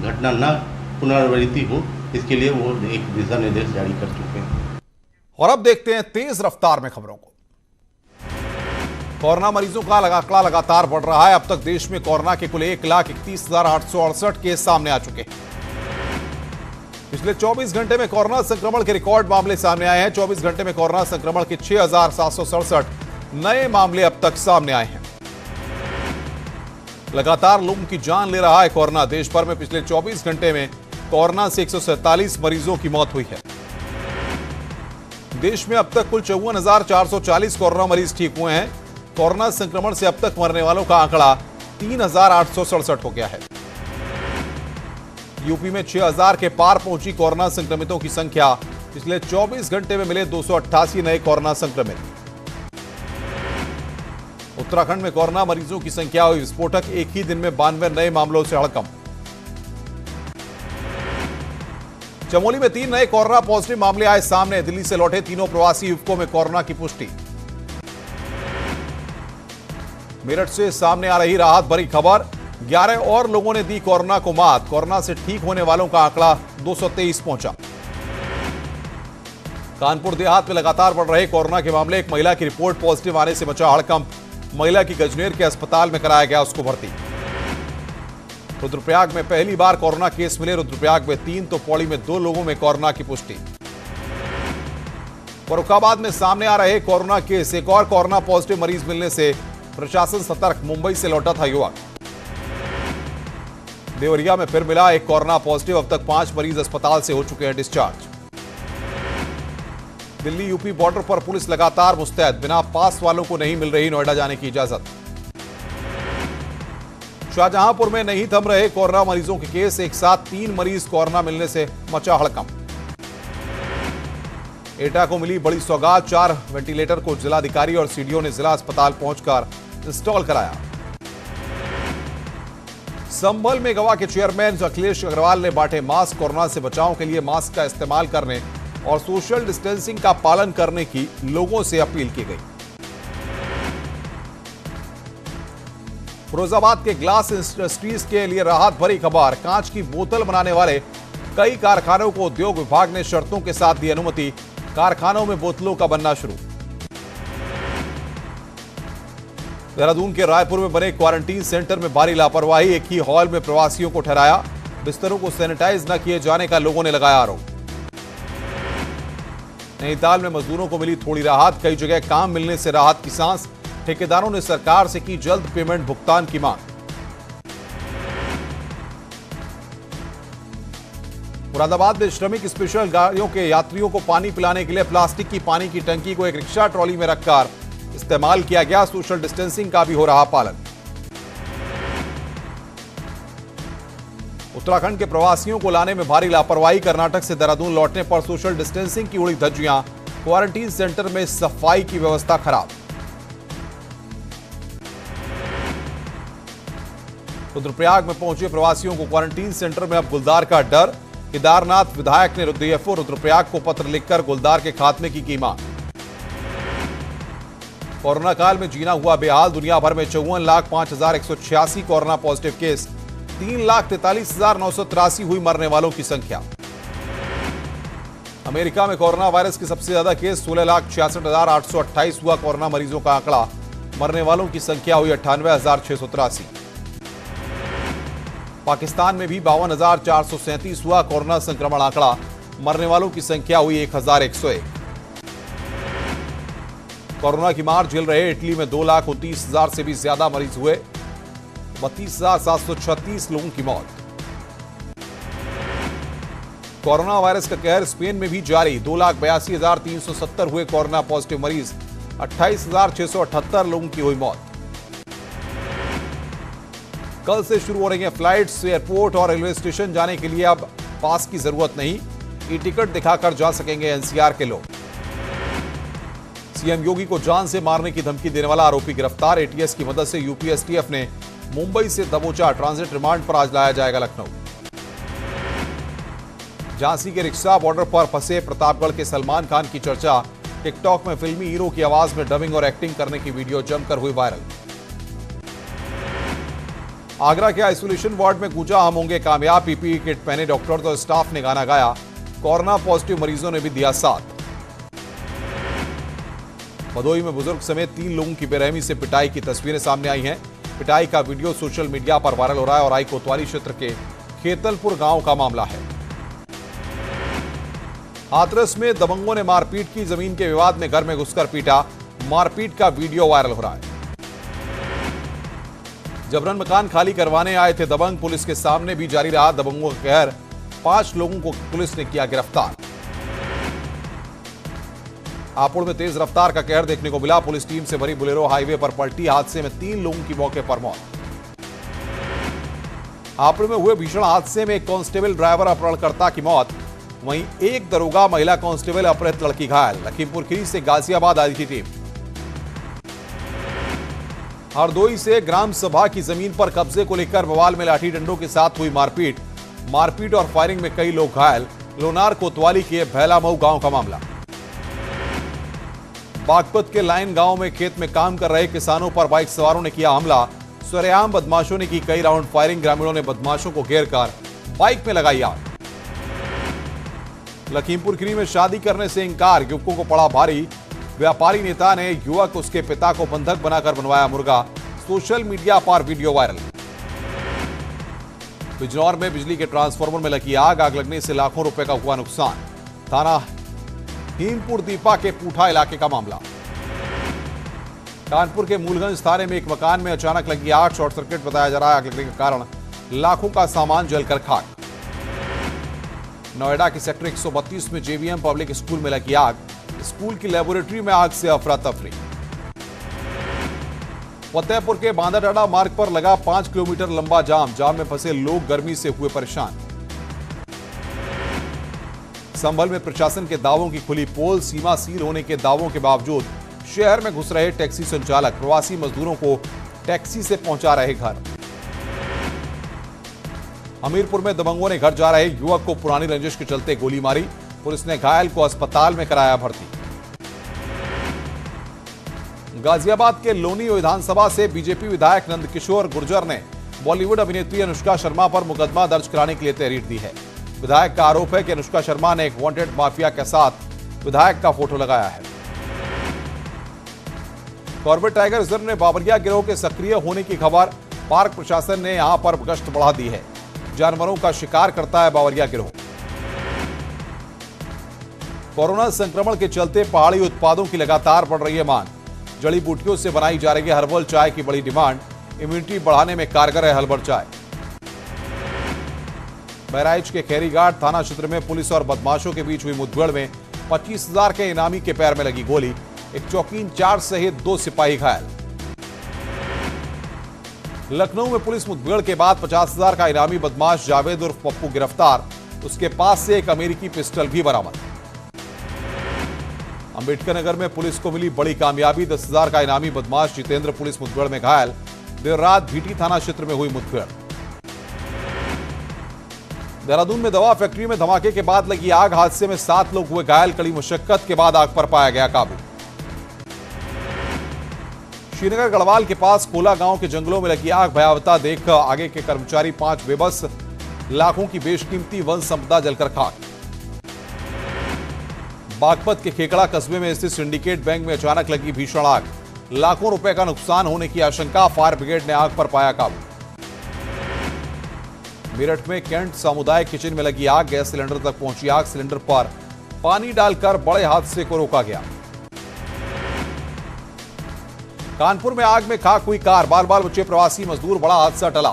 घटना न पुनरावृत्ति हो, इसके लिए वो एक दिशा निर्देश जारी कर चुके हैं। और अब देखते हैं तेज रफ्तार में खबरों को। कोरोना मरीजों का आंकड़ा लगातार बढ़ रहा है। अब तक देश में कोरोना के कुल 1,31,868 केस सामने आ चुके हैं। पिछले 24 घंटे में कोरोना संक्रमण के रिकॉर्ड मामले सामने आए हैं। 24 घंटे में कोरोना संक्रमण के 6,767 नए मामले अब तक सामने आए हैं। लगातार लोगों की जान ले रहा है कोरोना। देश भर में पिछले 24 घंटे में कोरोना से 147 मरीजों की मौत हुई है। देश में अब तक कुल 54,440 कोरोना मरीज ठीक हुए हैं। कोरोना संक्रमण से अब तक मरने वालों का आंकड़ा 3,867 हो गया है। यूपी में 6,000 के पार पहुंची कोरोना संक्रमितों की संख्या। पिछले 24 घंटे में मिले 288 नए कोरोना संक्रमित। उत्तराखंड में कोरोना मरीजों की संख्या हुई विस्फोटक। एक ही दिन में 92 नए मामलों से हड़कंप। चमोली में 3 नए कोरोना पॉजिटिव मामले आए सामने। दिल्ली से लौटे तीनों प्रवासी युवकों में कोरोना की पुष्टि। मेरठ से सामने आ रही राहत भरी खबर। 11 और लोगों ने दी कोरोना को मात। कोरोना से ठीक होने वालों का आंकड़ा 223 पहुंचा। कानपुर देहात में लगातार बढ़ रहे कोरोना के मामले। एक महिला की रिपोर्ट पॉजिटिव आने से मचा हड़कंप। महिला की गजनेर के अस्पताल में कराया गया उसको भर्ती। रुद्रप्रयाग में पहली बार कोरोना केस मिले। रुद्रप्रयाग में 3 तो पौड़ी में 2 लोगों में कोरोना की पुष्टि। फर्रुखाबाद में सामने आ रहे कोरोना केस। एक और कोरोना पॉजिटिव मरीज मिलने से प्रशासन सतर्क। मुंबई से लौटा था युवक। देवरिया में फिर मिला एक कोरोना पॉजिटिव। अब तक 5 मरीज अस्पताल से हो चुके हैं डिस्चार्ज। दिल्ली यूपी बॉर्डर पर पुलिस लगातार मुस्तैद। बिना पास वालों को नहीं मिल रही नोएडा जाने की इजाजत। शाहजहांपुर में नहीं थम रहे कोरोना मरीजों के केस। एक साथ 3 मरीज कोरोना मिलने से मचा हड़कंप। एटा को मिली बड़ी सौगात। 4 वेंटिलेटर को जिलाधिकारी और सीडीओ ने जिला अस्पताल पहुंचकर इंस्टॉल कराया। संभल में गवा के चेयरमैन अखिलेश अग्रवाल ने बांटे मास्क। कोरोना से बचाव के लिए मास्क का इस्तेमाल करने और सोशल डिस्टेंसिंग का पालन करने की लोगों से अपील की गई। फिरोजाबाद के ग्लास इंडस्ट्रीज के लिए राहत भरी खबर। कांच की बोतल बनाने वाले कई कारखानों को उद्योग विभाग ने शर्तों के साथ दी अनुमति। कारखानों में बोतलों का बनना शुरू। देहरादून के रायपुर में बने क्वारंटीन सेंटर में भारी लापरवाही। एक ही हॉल में प्रवासियों को ठहराया। बिस्तरों को सैनिटाइज न किए जाने का लोगों ने लगाया आरोप। नैनीताल में मजदूरों को मिली थोड़ी राहत। कई जगह काम मिलने से राहत की सांस। ठेकेदारों ने सरकार से की जल्द पेमेंट भुगतान की मांग। मुरादाबाद में श्रमिक स्पेशल गाड़ियों के यात्रियों को पानी पिलाने के लिए प्लास्टिक की पानी की टंकी को एक रिक्शा ट्रॉली में रखकर इस्तेमाल किया गया। सोशल डिस्टेंसिंग का भी हो रहा पालन। उत्तराखंड के प्रवासियों को लाने में भारी लापरवाही। कर्नाटक से देहरादून लौटने पर सोशल डिस्टेंसिंग की उड़ी धज्जियां। क्वारंटीन सेंटर में सफाई की व्यवस्था खराब। रुद्रप्रयाग में पहुंचे प्रवासियों को क्वारंटीन सेंटर में अब गुलदार का डर। केदारनाथ विधायक ने डीएफओ रुद्रप्रयाग को पत्र लिखकर गुलदार के खात्मे की मांग। कोरोना काल में जीना हुआ बेहाल। दुनिया भर में 54,05,186 कोरोना पॉजिटिव केस। 3,43,983 हुई मरने वालों की संख्या। अमेरिका में कोरोना वायरस के सबसे ज्यादा केस 16,66,828 हुआ कोरोना मरीजों का आंकड़ा। मरने वालों की संख्या हुई 98,683। पाकिस्तान में भी 52,437 हुआ कोरोना संक्रमण आंकड़ा। मरने वालों की संख्या हुई 1,101। कोरोना की मार झेल रहे इटली में 2,29,000 से भी ज्यादा मरीज हुए। 32,736 लोगों की मौत। कोरोना वायरस का कहर स्पेन में भी जारी। 2,82,370 हुए कोरोना पॉजिटिव मरीज। 28,678 लोगों की हुई मौत। कल से शुरू हो रही हैं फ्लाइट्स। एयरपोर्ट और रेलवे स्टेशन जाने के लिए अब पास की जरूरत नहीं। ई टिकट दिखाकर जा सकेंगे एनसीआर के लोग। सीएम योगी को जान से मारने की धमकी देने वाला आरोपी गिरफ्तार। एटीएस की मदद से यूपी एसटीएफ ने मुंबई से दबोचा। ट्रांजिट रिमांड पर आज लाया जाएगा लखनऊ। झांसी के रिक्शा बॉर्डर पर फंसे प्रतापगढ़ के सलमान खान की चर्चा। टिकटॉक में फिल्मी हीरो की आवाज में डबिंग और एक्टिंग करने की वीडियो जमकर हुई वायरल। आगरा के आइसोलेशन वार्ड में गूंजा हम होंगे कामयाब। पीपीई किट पहने डॉक्टर तो स्टाफ ने गाना गाया। कोरोना पॉजिटिव मरीजों ने भी दिया साथ। भदोही में बुजुर्ग समेत 3 लोगों की बेरहमी से पिटाई की तस्वीरें सामने आई हैं। पिटाई का वीडियो सोशल मीडिया पर वायरल हो रहा है और आई कोतवाली क्षेत्र के खेतलपुर गांव का मामला है। हाथरस में दबंगों ने मारपीट की। जमीन के विवाद में घर में घुसकर पीटा। मारपीट का वीडियो वायरल हो रहा है। जबरन मकान खाली करवाने आए थे दबंग। पुलिस के सामने भी जारी रहा दबंगों का कहर। 5 लोगों को पुलिस ने किया गिरफ्तार। हापुड़ में तेज रफ्तार का कहर देखने को मिला। पुलिस टीम से भरी बुलेरो हाईवे पर पलटी। हादसे में 3 लोगों की मौके पर मौत। हापुड़ में हुए भीषण हादसे में एक कांस्टेबल ड्राइवर अपहरणकर्ता की मौत। वहीं एक दरोगा महिला कांस्टेबल अपहृत लड़की घायल। लखीमपुर खीरी से गाजियाबाद आई थी टीम। हरदोई से ग्राम सभा की जमीन पर कब्जे को लेकर बवाल में लाठी डंडों के साथ हुई मारपीट और फायरिंग में कई लोग घायल। लोनार कोतवाली के भैलामऊ गांव का मामला। बागपत के लाइन गांव में खेत में काम कर रहे किसानों पर बाइक सवारों ने किया हमला। सरेआम बदमाशों ने की कई राउंड फायरिंग। ग्रामीणों ने बदमाशों को घेरकर बाइक में लगाई आग। लखीमपुर खीरी में शादी करने से इंकार। युवकों को पड़ा भारी। व्यापारी नेता ने युवक उसके पिता को बंधक बनाकर बनवाया मुर्गा। सोशल मीडिया पर वीडियो वायरल। बिजनौर में बिजली के ट्रांसफार्मर में लगी आग। आग लगने से लाखों रुपए का हुआ नुकसान। थाना हीमपुर दीपा के पूठा इलाके का मामला। कानपुर के मूलगंज थाने में एक मकान में अचानक लगी आग। शॉर्ट सर्किट बताया जा रहा है। आग लगने के कारण लाखों का सामान जलकर खाक। नोएडा के सेक्टर 132 में जेवीएम पब्लिक स्कूल में लगी आग। स्कूल की लेबोरेटरी में आग से अफरा तफरी। फतेहपुर के बांदाटांडा मार्ग पर लगा 5 किलोमीटर लंबा जाम में फंसे लोग गर्मी से हुए परेशान। संभल में प्रशासन के दावों की खुली पोल। सीमा सील होने के दावों के बावजूद शहर में घुस रहे टैक्सी संचालक प्रवासी मजदूरों को टैक्सी से पहुंचा रहे घर। हमीरपुर में दबंगों ने घर जा रहे युवक को पुरानी रंजिश के चलते गोली मारी। पुलिस ने घायल को अस्पताल में कराया भर्ती। गाजियाबाद के लोनी विधानसभा से बीजेपी विधायक नंदकिशोर गुर्जर ने बॉलीवुड अभिनेत्री अनुष्का शर्मा पर मुकदमा दर्ज कराने के लिए तहरीर दी है। विधायक का आरोप है कि अनुष्का शर्मा ने एक वांटेड माफिया के साथ विधायक का फोटो लगाया है। कॉर्बेट टाइगर रिजर्व में बाबरिया गिरोह के सक्रिय होने की खबर। पार्क प्रशासन ने यहां पर गश्त बढ़ा दी है। जानवरों का शिकार करता है बाबरिया गिरोह। कोरोना संक्रमण के चलते पहाड़ी उत्पादों की लगातार बढ़ रही है मांग। जड़ी बूटियों से बनाई जा रही है हर्बल चाय की बड़ी डिमांड। इम्यूनिटी बढ़ाने में कारगर है हर्बल चाय। बहराइच के खैरीघाट थाना क्षेत्र में पुलिस और बदमाशों के बीच हुई मुठभेड़ में 25,000 के इनामी के पैर में लगी गोली। एक चौकी इंचार्ज सहित 2 सिपाही घायल। लखनऊ में पुलिस मुठभेड़ के बाद 50,000 का इनामी बदमाश जावेद उर्फ पप्पू गिरफ्तार। उसके पास से एक अमेरिकी पिस्टल भी बरामद। अंबेडकर नगर में पुलिस को मिली बड़ी कामयाबी। 10,000 का इनामी बदमाश जितेंद्र पुलिस मुठभेड़ में घायल। देर रात भीटी थाना क्षेत्र में हुई मुठभेड़। देहरादून में दवा फैक्ट्री में धमाके के बाद लगी आग। हादसे में 7 लोग हुए घायल। कड़ी मुशक्कत के बाद आग पर पाया गया काबू। श्रीनगर गढ़वाल के पास कोला गांव के जंगलों में लगी आग। भयावता देख आगे के कर्मचारी 5 बेबस। लाखों की बेशकीमती वन संपदा जलकर खाक। बागपत के खेकड़ा कस्बे में स्थित सिंडिकेट बैंक में अचानक लगी भीषण आग। लाखों रुपए का नुकसान होने की आशंका। फायर ब्रिगेड ने आग पर पाया काबू। मेरठ में कैंट सामुदायिक किचन में लगी आग। गैस सिलेंडर तक पहुंची आग। सिलेंडर पर पानी डालकर बड़े हादसे को रोका गया। कानपुर में आग में खाक हुई कार। बाल बाल बचे प्रवासी मजदूर। बड़ा हादसा टला।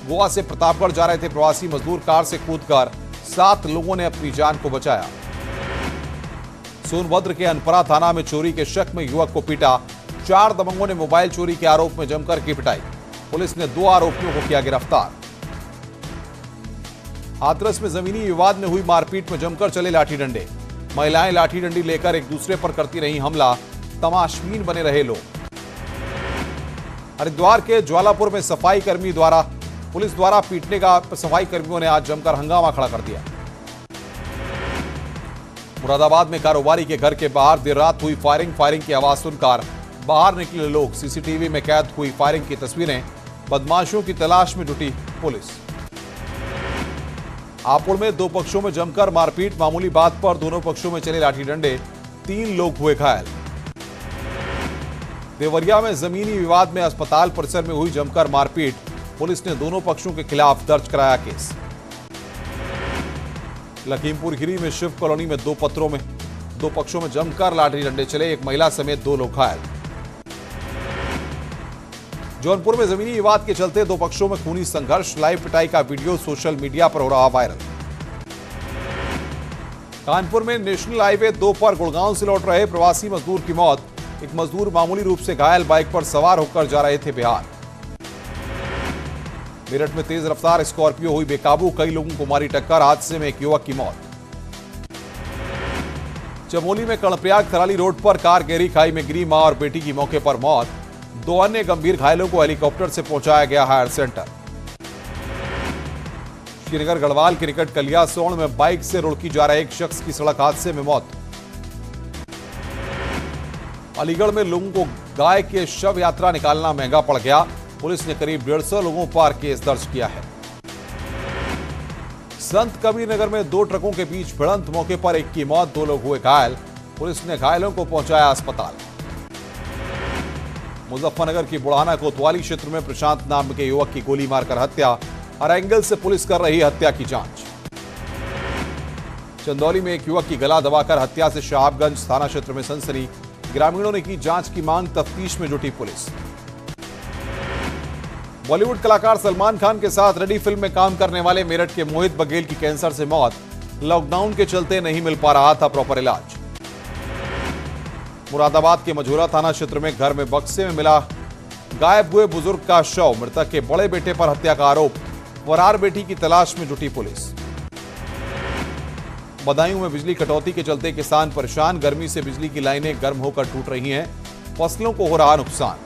गोवा से प्रतापगढ़ जा रहे थे प्रवासी मजदूर। कार से कूदकर 7 लोगों ने अपनी जान को बचाया। सोनभद्र के अनपरा थाना में चोरी के शक में युवक को पीटा। 4 दबंगों ने मोबाइल चोरी के आरोप में जमकर की पिटाई। पुलिस ने 2 आरोपियों को किया गिरफ्तार। हाथरस में जमीनी विवाद में हुई मारपीट में जमकर चले लाठी डंडे। महिलाएं लाठी डंडी लेकर एक दूसरे पर करती रही हमला। तमाशबीन बने रहे लोग। हरिद्वार के ज्वालापुर में सफाई कर्मी द्वारा पुलिस द्वारा पीटने का सफाई कर्मियों ने आज जमकर हंगामा खड़ा कर दिया। मुरादाबाद में कारोबारी के घर के बाहर देर रात हुई फायरिंग की आवाज सुनकर बाहर निकले लोग। सीसीटीवी में कैद हुई फायरिंग की तस्वीरें। बदमाशों की तलाश में जुटी पुलिस। हापुड़ में दो पक्षों में जमकर मारपीट, मामूली बात पर दोनों पक्षों में चले लाठी डंडे, 3 लोग हुए घायल। देवरिया में जमीनी विवाद में अस्पताल परिसर में हुई जमकर मारपीट, पुलिस ने दोनों पक्षों के खिलाफ दर्ज कराया केस। लखीमपुर खीरी में शिव कॉलोनी में दो पक्षों में जमकर लाठी डंडे चले, एक महिला समेत 2 लोग घायल। जौनपुर में जमीनी विवाद के चलते दो पक्षों में खूनी संघर्ष, लाइव पिटाई का वीडियो सोशल मीडिया पर हो रहा वायरल। कानपुर में नेशनल हाईवे 2 पर गुड़गांव से लौट रहे प्रवासी मजदूर की मौत, एक मजदूर मामूली रूप से घायल, बाइक पर सवार होकर जा रहे थे बिहार। मेरठ में तेज रफ्तार स्कॉर्पियो हुई बेकाबू, कई लोगों को मारी टक्कर, हादसे में एक युवक की मौत। चमोली में कर्णप्रयाग थराली रोड पर कार गहरी खाई में गिरी, मां और बेटी की मौके पर मौत, 2 अन्य गंभीर घायलों को हेलीकॉप्टर से पहुंचाया गया हायर सेंटर। श्रीनगर गढ़वाल के निकट कलियासोड़ में बाइक से रुड़की जा रहे एक शख्स की सड़क हादसे में मौत। अलीगढ़ में लोगों को गाय के शव यात्रा निकालना महंगा पड़ गया, पुलिस ने करीब 150 लोगों पर केस दर्ज किया है। संत कबीर नगर में 2 ट्रकों के बीच भिड़ंत, मौके पर एक की मौत, 2 लोग हुए घायल, पुलिस ने घायलों को पहुंचाया अस्पताल। मुजफ्फरनगर की बुढ़ाना कोतवाली क्षेत्र में प्रशांत नाम के युवक की गोली मारकर हत्या, हर एंगल से पुलिस कर रही हत्या की जांच। चंदौली में एक युवक की गला दबाकर हत्या से शहाबगंज थाना क्षेत्र में सनसनी, ग्रामीणों ने की जांच की मांग, तफ्तीश में जुटी पुलिस। बॉलीवुड कलाकार सलमान खान के साथ रेडी फिल्म में काम करने वाले मेरठ के मोहित बघेल की कैंसर से मौत, लॉकडाउन के चलते नहीं मिल पा रहा था प्रॉपर इलाज। मुरादाबाद के मझौरा थाना क्षेत्र में घर में बक्से में मिला गायब हुए बुजुर्ग का शव, मृतक के बड़े बेटे पर हत्या का आरोप, फरार बेटी की तलाश में जुटी पुलिस। बदायूं में बिजली कटौती के चलते किसान परेशान, गर्मी से बिजली की लाइनें गर्म होकर टूट रही हैं, फसलों को हो रहा नुकसान।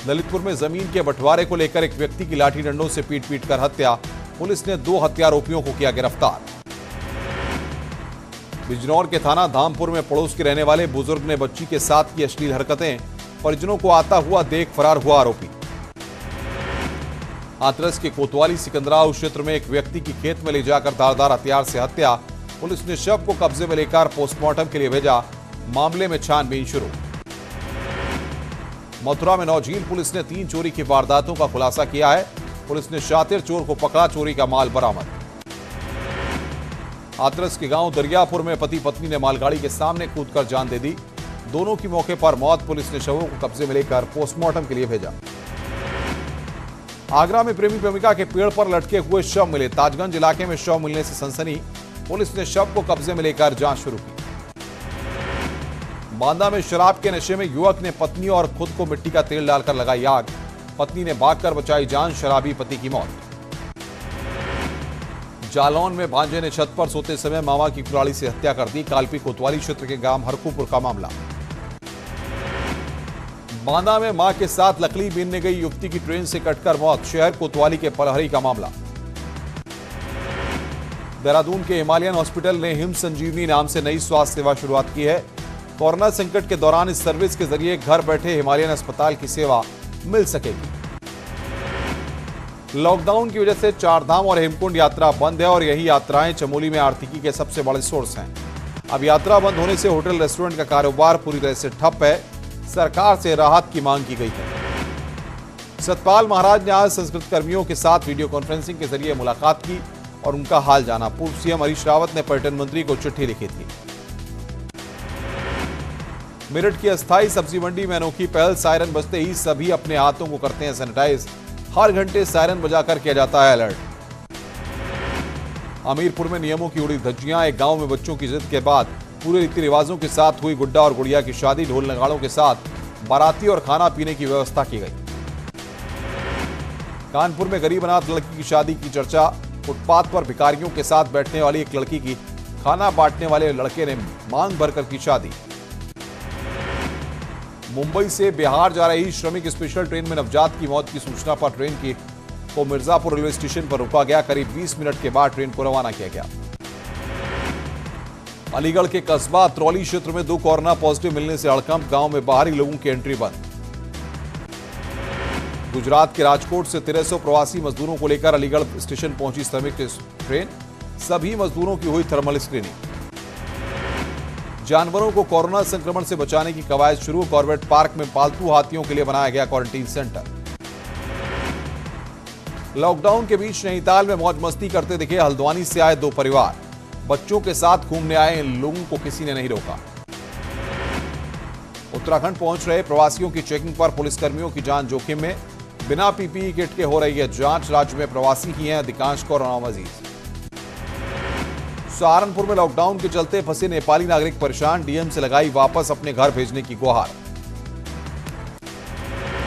ललितपुर में जमीन के बंटवारे को लेकर एक व्यक्ति की लाठी डंडों से पीट कर हत्या, पुलिस ने 2 हत्यारोपियों को किया गिरफ्तार। बिजनौर के थाना धामपुर में पड़ोस के रहने वाले बुजुर्ग ने बच्ची के साथ की अश्लील हरकतें, परिजनों को आता हुआ देख फरार हुआ आरोपी। हाथरस के कोतवाली सिकंदराव क्षेत्र में एक व्यक्ति की खेत में ले जाकर धारदार हथियार से हत्या, पुलिस ने शव को कब्जे में लेकर पोस्टमार्टम के लिए भेजा, मामले में छानबीन शुरू। मथुरा में नौझील पुलिस ने 3 चोरी की वारदातों का खुलासा किया है, पुलिस ने शातिर चोर को पकड़ा, चोरी का माल बरामद। हाथरस के गांव दरियापुर में पति पत्नी ने मालगाड़ी के सामने कूदकर जान दे दी, दोनों की मौके पर मौत, पुलिस ने शवों को कब्जे में लेकर पोस्टमार्टम के लिए भेजा। आगरा में प्रेमी प्रेमिका के पेड़ पर लटके हुए शव मिले, ताजगंज इलाके में शव मिलने से सनसनी, पुलिस ने शव को कब्जे में लेकर जांच शुरू की। बांदा में शराब के नशे में युवक ने पत्नी और खुद को मिट्टी का तेल डालकर लगाई आग, पत्नी ने भागकर बचाई जान, शराबी पति की मौत। जालौन में भांजे ने छत पर सोते समय मामा की कुल्हाड़ी से हत्या कर दी, कालपी कोतवाली क्षेत्र के गांव हरकूपुर का मामला। बांदा में मां के साथ लकड़ी बीनने गई युवती की ट्रेन से कटकर मौत, शहर कोतवाली के पलहरी का मामला। देहरादून के हिमालयन हॉस्पिटल ने हिम संजीवनी नाम से नई स्वास्थ्य सेवा शुरुआत की है, कोरोना संकट के दौरान इस सर्विस के जरिए घर बैठे हिमालयन अस्पताल की सेवा मिल सकेगी। लॉकडाउन की वजह से 4 धाम और हेमकुंड यात्रा बंद है और यही यात्राएं चमोली में आर्थिकी के सबसे बड़े सोर्स हैं। अब यात्रा बंद होने से होटल रेस्टोरेंट का कारोबार पूरी तरह से ठप है, सरकार से राहत की मांग की गई है। सतपाल महाराज ने आज संस्कृत कर्मियों के साथ वीडियो कॉन्फ्रेंसिंग के जरिए मुलाकात की और उनका हाल जाना। पूर्व सीएम हरीश रावत ने पर्यटन मंत्री को चिट्ठी लिखी थी। मेरठ की अस्थायी सब्जी मंडी में अनोखी पहल, सायरन बजते ही सभी अपने हाथों को करते हैं सैनिटाइज, हर घंटे सायरन बजाकर किया जाता है अलर्ट। हमीरपुर में नियमों की उड़ी धज्जियां, एक गांव में बच्चों की जिद के बाद पूरे रीति रिवाजों के साथ हुई गुड्डा और गुड़िया की शादी, ढोल नगाड़ों के साथ बाराती और खाना पीने की व्यवस्था की गई। कानपुर में गरीब अनाथ लड़की की शादी की चर्चा, फुटपाथ पर भिखारियों के साथ बैठने वाली एक लड़की की खाना बांटने वाले लड़के ने मांग भरकर की शादी। मुंबई से बिहार जा रही श्रमिक स्पेशल ट्रेन में नवजात की मौत की सूचना पर ट्रेन को मिर्जापुर रेलवे स्टेशन पर रोका गया, करीब 20 मिनट के बाद ट्रेन को रवाना किया गया। अलीगढ़ के कस्बा त्रौली क्षेत्र में 2 कोरोना पॉजिटिव मिलने से हड़कंप, गांव में बाहरी लोगों की एंट्री बंद। गुजरात के राजकोट से 1300 प्रवासी मजदूरों को लेकर अलीगढ़ स्टेशन पहुंची श्रमिक ट्रेन। सभी मजदूरों की हुई थर्मल स्क्रीनिंग। जानवरों को कोरोना संक्रमण से बचाने की कवायद शुरू। कॉर्बेट पार्क में पालतू हाथियों के लिए बनाया गया क्वारंटीन सेंटर। लॉकडाउन के बीच नैनीताल में मौज मस्ती करते दिखे हल्द्वानी से आए 2 परिवार। बच्चों के साथ घूमने आए इन लोगों को किसी ने नहीं रोका। उत्तराखंड पहुंच रहे प्रवासियों की चेकिंग पर पुलिसकर्मियों की जान जोखिम में। बिना पीपीई किट के हो रही है जांच। राज्य में प्रवासी ही हैं अधिकांश कोरोना मरीज। सहारनपुर में लॉकडाउन के चलते फंसे नेपाली नागरिक परेशान। डीएम से लगाई वापस अपने घर भेजने की गुहार।